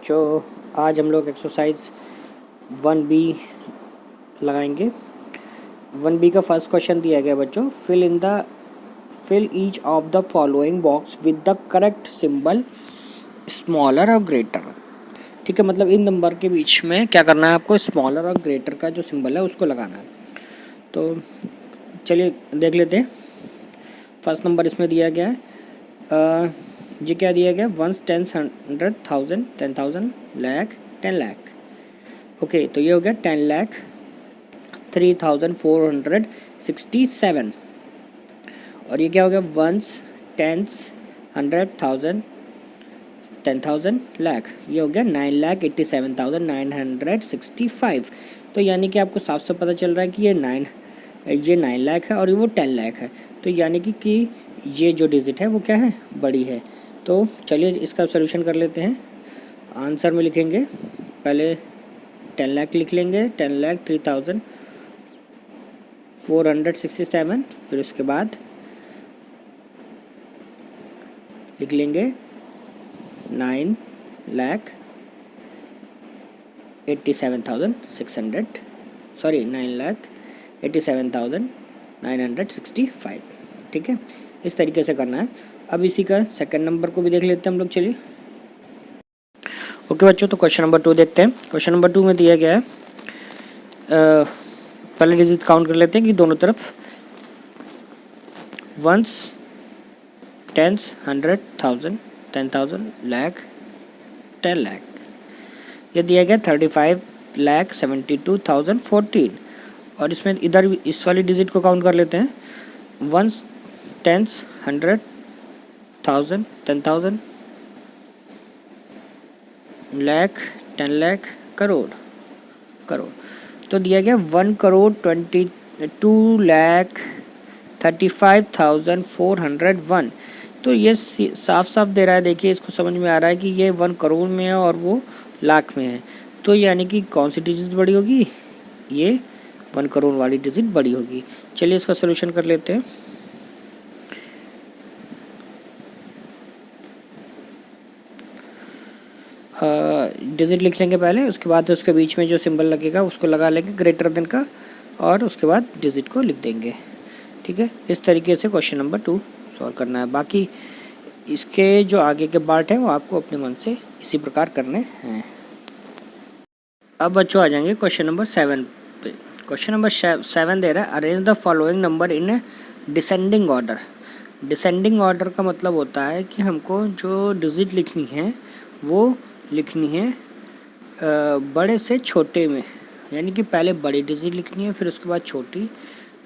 जो आज हम लोग एक्सरसाइज 1B लगाएंगे। 1B का फर्स्ट क्वेश्चन दिया गया बच्चों, fill each of the following box with the correct symbol smaller और ग्रेटर। ठीक है, मतलब इन नंबर के बीच में क्या करना है आपको, स्मॉलर और ग्रेटर का जो सिंबल है उसको लगाना है। तो चलिए देख लेते हैं। फर्स्ट नंबर इसमें दिया गया है, ये क्या दिया गया, 1 10 100 1000 10,000 लाख 10 लाख। ओके, तो ये हो गया 10 लाख 3,467। और ये क्या हो गया, 1 10 100 1000 10,000 लाख, ये हो गया 9,87,965। तो यानी कि आपको साफ साफ पता चल रहा है कि ये 9 लाख है और वो 10 लाख है। तो यानी कि ये जो डिजिट है वो क्या है, बड़ी है। तो चलिए इसका सॉल्यूशन कर लेते हैं। आंसर में लिखेंगे, पहले 10 लाख लिख लेंगे, 10 लाख 3,467। फिर उसके बाद लिख लेंगे 9,87,600, सॉरी 9,87,965। ठीक है, इस तरीके से करना है। अब इसी का सेकंड नंबर को भी देख लेते हैं हम लोग। चलिए ओके बच्चों, तो क्वेश्चन नंबर 2 देखते हैं। क्वेश्चन नंबर 2 में दिया गया है, पहले डिजिट काउंट कर लेते हैं कि दोनों तरफ 1 10 100 1000 10,000 लाख 10 लाख। ये दिया गया 35,72,014। और इसमें इधर इस वाली डिजिट को काउंट कर लेते हैं, 1 10 100 1000 10,000 लाख 10 लाख करोड़ करोड़। तो दिया गया 1,22,35,401। तो ये साफ साफ दे रहा है, देखिए इसको समझ में आ रहा है कि ये 1 करोड़ में है और वो लाख में है। तो यानी कि कौन सी डिजिट बड़ी होगी, ये 1 करोड़ वाली डिजिट बड़ी होगी। चलिए इसका सलूशन कर लेते हैं। डिजिट लिख लेंगे पहले, उसके बाद उसके बीच में जो सिंबल लगेगा उसको लगा लेंगे ग्रेटर देन का, और उसके बाद डिजिट को लिख देंगे। ठीक है, इस तरीके से क्वेश्चन नंबर 2 सॉल्व करना है। बाकी इसके जो आगे के पार्ट हैं वो आपको अपने मन से इसी प्रकार करने हैं। अब बच्चों आ जाएंगे क्वेश्चन नंबर 7 पे। क्वेश्चन नंबर 7 दे रहा है, arrange the following number in descending order. Descending order का मतलब होता है कि हमको जो डिजिट लिखनी है वो लिखनी है बड़े से छोटे में, यानी कि पहले बड़ी डिजिट लिखनी है, फिर उसके बाद छोटी,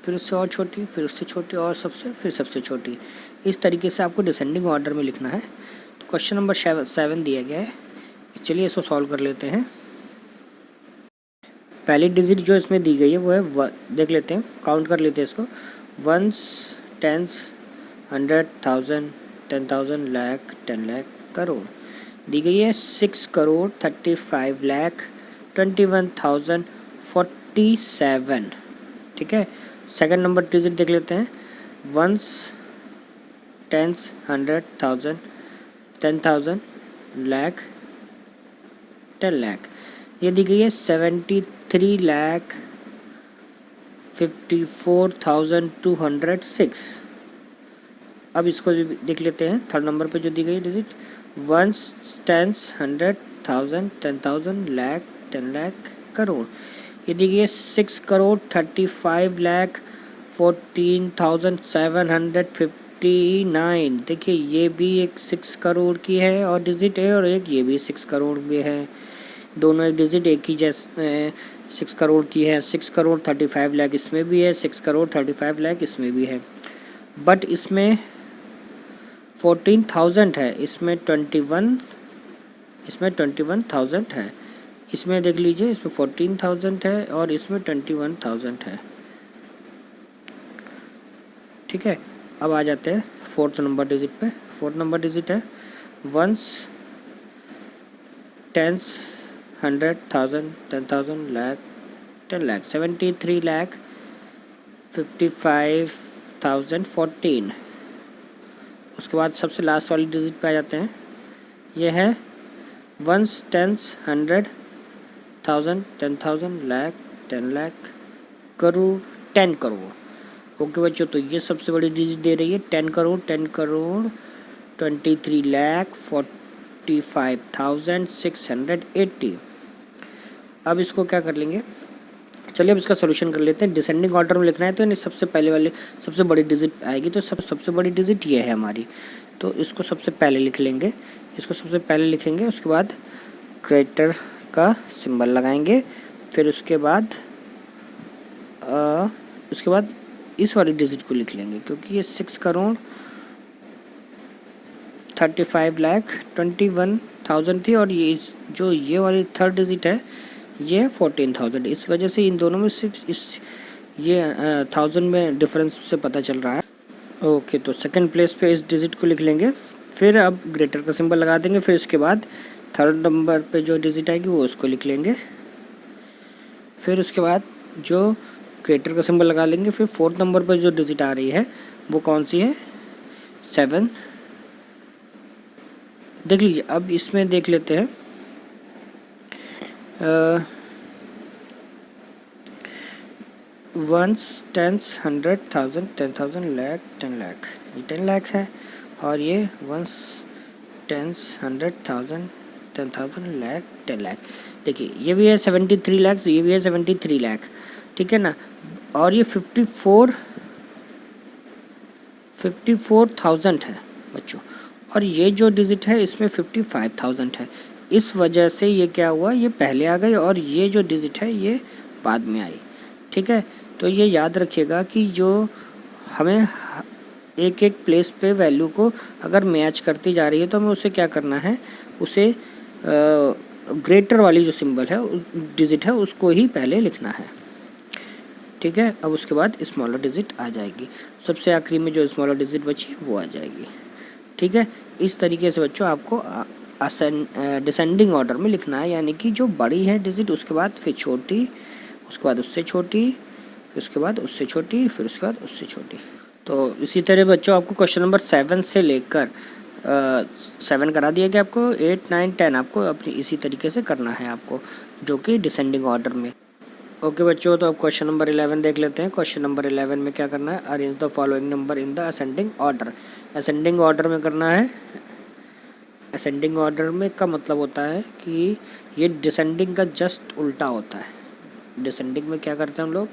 फिर उससे और छोटी, फिर उससे छोटी और फिर सबसे छोटी। इस तरीके से आपको डिसेंडिंग ऑर्डर में लिखना है। तो क्वेश्चन नंबर 7 दिया गया है, चलिए इसको सॉल्व कर लेते हैं। पहली डिजिट जो इसमें दी गई है वो है, देख लेते हैं, काउंट कर लेते हैं इसको, 1 10 100 1000 10,000 लाख 10 लाख करोड़। दी गई है 6 करोड़ 35 लाख 21,047। ठीक है, सेकंड नंबर डिजिट देख लेते हैं, 1 10 100 1000 10,000 लाख 10 लाख। ये दी गई है 73 लाख 54,206। अब इसको देख लेते हैं, थर्ड नंबर पे जो दी गई डिजिट, 1 10 100 1000 10,000 लाख 10 लाख करोड़। ये दी गई है 6 करोड़ 35 लाख 14,759। देखिए ये भी एक 6 करोड़ की है और डिजिट है, और एक ये भी 6 करोड़ भी है। दोनों एक डिजिट एक ही जैसे 6 करोड़ की है। 6 करोड़ 35 लाख इसमें भी है, 6 करोड़ 35 लाख इसमें भी है, बट इसमें 14,000 है, इसमें 21,000 है। इसमें देख लीजिए, इसमें 14,000 है और इसमें 21,000 है। ठीक है, अब आ जाते हैं फोर्थ नंबर डिजिट पे। फोर्थ नंबर डिजिट है 1 10 100 1000 10,000 लाख 10 लाख 73 लाख 55,014। उसके बाद सबसे लास्ट वाली डिजिट पे आ जाते हैं, ये है ones, tens, 100, 1000, 10,000, lakh, 10 lakh, crore, 10 crore. Okay बच्चों, तो ये सबसे बड़ी डिजिट दे रही है 10 करोड़। 10 करोड़ 23 लाख 45,680। अब इसको क्या कर लेंगे, चलिए अब इसका सोल्यूशन कर लेते हैं। डिसेंडिंग ऑर्डर में लिखना है तो सबसे पहले वाले सबसे बड़ी डिजिट आएगी, तो सबसे बड़ी डिजिट ये है हमारी, तो इसको सबसे पहले लिख लेंगे। इसको सबसे पहले लिखेंगे, उसके बाद ग्रेटर का सिंबल लगाएंगे, फिर उसके बाद इस वाली डिजिट को लिख लेंगे, क्योंकि ये 6 करोड़ 35 लाख 21,000 थी, और ये जो ये वाली थर्ड डिजिट है ये 14,000। इस वजह से इन दोनों में 6 ये 1000 में डिफरेंस से पता चल रहा है। ओके, तो सेकंड प्लेस पे इस डिजिट को लिख लेंगे, फिर अब ग्रेटर का सिंबल लगा देंगे, फिर उसके बाद थर्ड नंबर पे जो डिजिट आएगी वो उसको लिख लेंगे, फिर उसके बाद जो ग्रेटर का सिंबल लगा लेंगे, फिर फोर्थ नंबर पर जो डिजिट आ रही है वो कौन सी है, 7। देख लीजिए, अब इसमें देख लेते हैं वंस, टेंस, 100, 1000, 10,000, लाख, 10 लाख, ये 10 लाख है, और ये वंस, टेंस, 100, 1000, 10,000, लाख, 10 लाख। देखिए ये भी है 73 लाख, ये भी है 73 लाख, ठीक है ना, और ये 54,000 है बच्चों, और ये जो डिजिट है इसमें 55,000 है। इस वजह से ये क्या हुआ, ये पहले आ गई और ये जो डिजिट है ये बाद में आई, ठीक है। तो ये याद रखिएगा कि जो हमें एक एक प्लेस पे वैल्यू को अगर मैच करती जा रही है तो हमें उसे क्या करना है, उसे ग्रेटर वाली जो सिंबल है डिजिट है उसको ही पहले लिखना है, ठीक है। अब उसके बाद स्मॉलर डिजिट आ जाएगी, सबसे आखिरी में जो स्मॉलर डिजिट बची है वो आ जाएगी, ठीक है। इस तरीके से बच्चों आपको डिसेंडिंग ऑर्डर में लिखना है, यानी कि जो बड़ी है डिजिट उसके बाद फिर छोटी, उसके बाद उससे छोटी, फिर उसके बाद उससे छोटी, फिर उसके बाद उससे छोटी। तो इसी तरह बच्चों आपको क्वेश्चन नंबर 7 से लेकर 7 करा दिया गया, आपको 8, 9, 10 आपको अपनी इसी तरीके से करना है आपको, जो कि डिसेंडिंग ऑर्डर में। ओके बच्चों, तो अब क्वेश्चन नंबर 11 देख लेते हैं। क्वेश्चन नंबर 11 में क्या करना है, arrange the following number in the ascending order. Ascending order में करना है। असेंडिंग ऑर्डर में का मतलब होता है कि ये डिसेंडिंग का जस्ट उल्टा होता है। डिसेंडिंग में क्या करते हैं हम लोग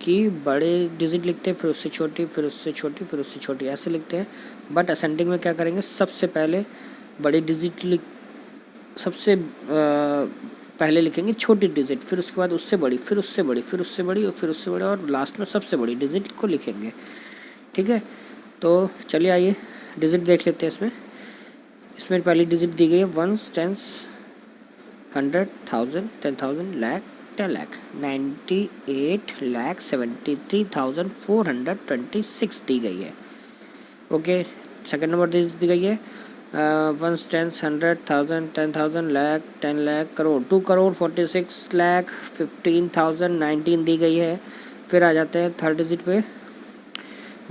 कि बड़े डिजिट लिखते हैं, फिर उससे छोटी, फिर उससे छोटी, फिर उससे छोटी, ऐसे लिखते हैं। बट असेंडिंग में क्या करेंगे, सबसे पहले बड़ी डिजिट सबसे पहले लिखेंगे छोटी डिजिट, फिर उसके बाद उससे बड़ी, फिर उससे बड़ी, फिर उससे बड़ी, और फिर उससे बड़ी, और लास्ट में सबसे बड़ी डिजिट को लिखेंगे, ठीक है। तो चलिए आइए डिजिट देख लेते हैं। इसमें पहली डिजिट दी गई है वंस, टेंस, 100, 1000, 10,000, लाख, 10 लाख, 98,73,426 दी गई है। ओके, सेकंड नंबर दी गई है वंस, टेंस, 100, 1000, 10,000, लाख, 10 लाख, करोड़, 2 करोड़ 46 लाख 15,019 दी गई है। फिर आ जाते हैं थर्ड डिजिट पे,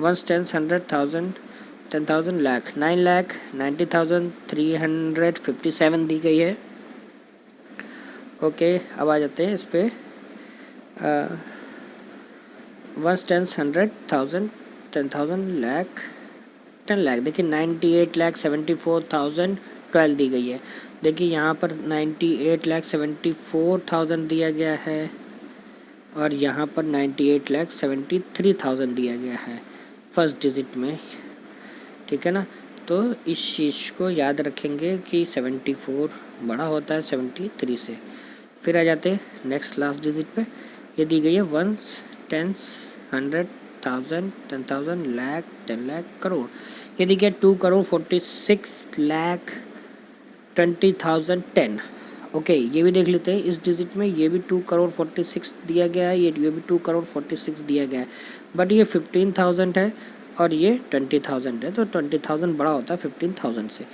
वंस, टेंस, 100, 1000, 10,000, लाख, 9 लाख 90,357 दी गई है। ओके, अब आ जाते हैं इस पे वंस, टेंस, 100, 1000, 10,000, लाख, 10 लाख। देखिए 98,74,012 दी गई है। देखिए यहाँ पर 98,74,000 दिया गया है, और यहाँ पर 98,73,000 दिया गया है फर्स्ट डिजिट में, ठीक है ना। तो इस चीज़ को याद रखेंगे कि 74 बड़ा होता है 73 से। फिर आ जाते हैं नेक्स्ट लास्ट डिजिट पे, ये दी गई है वंस, टेंस, 100, 1000, 10,000, लाख, 10 लाख, करोड़। ये दी गई 2 करोड़ 46 लाख 20,010। ओके, ये भी देख लेते हैं इस डिजिट में, ये भी 2 करोड़ 46 दिया गया है, ये भी 2 करोड़ 46 दिया गया है, बट ये 15,000 है और ये 20,000 है, तो 20,000 बड़ा होता है 15,000 से।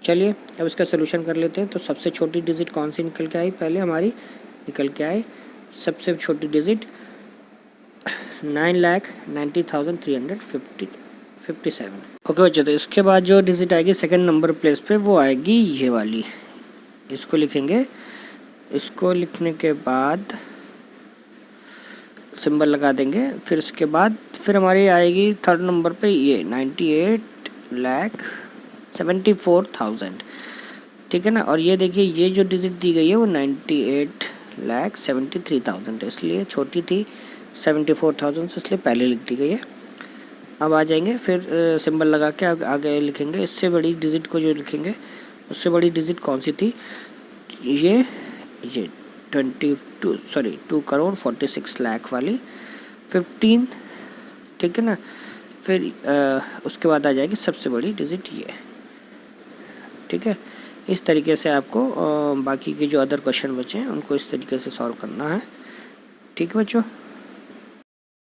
चलिए अब इसका सोल्यूशन कर लेते हैं। तो सबसे छोटी डिजिट कौन सी निकल के आई, पहले हमारी निकल के आई सबसे छोटी डिजिट 9,90,357। ओके बच्चों, तो इसके बाद जो डिजिट आएगी सेकंड नंबर प्लेस पे वो आएगी ये वाली इसको लिखेंगे, इसको लिखने के बाद सिंबल लगा देंगे। फिर उसके बाद फिर हमारी आएगी थर्ड नंबर पे ये 98,74,000, ठीक है ना। और ये देखिए ये जो डिजिट दी गई है वो 98,73,000 है, इसलिए छोटी थी 74,000 से, इसलिए पहले लिख दी गई है। अब आ जाएंगे फिर सिंबल लगा के आगे लिखेंगे। इससे बड़ी डिजिट को जो लिखेंगे, उससे बड़ी डिजिट कौन सी थी, ये 2,46,00,000 वाली 15, ठीक है ना। फिर उसके बाद आ जाएगी सबसे बड़ी डिजिट ये, ठीक है। इस तरीके से आपको बाकी के जो अदर क्वेश्चन बचे हैं उनको इस तरीके से सॉल्व करना है, ठीक है बच्चों।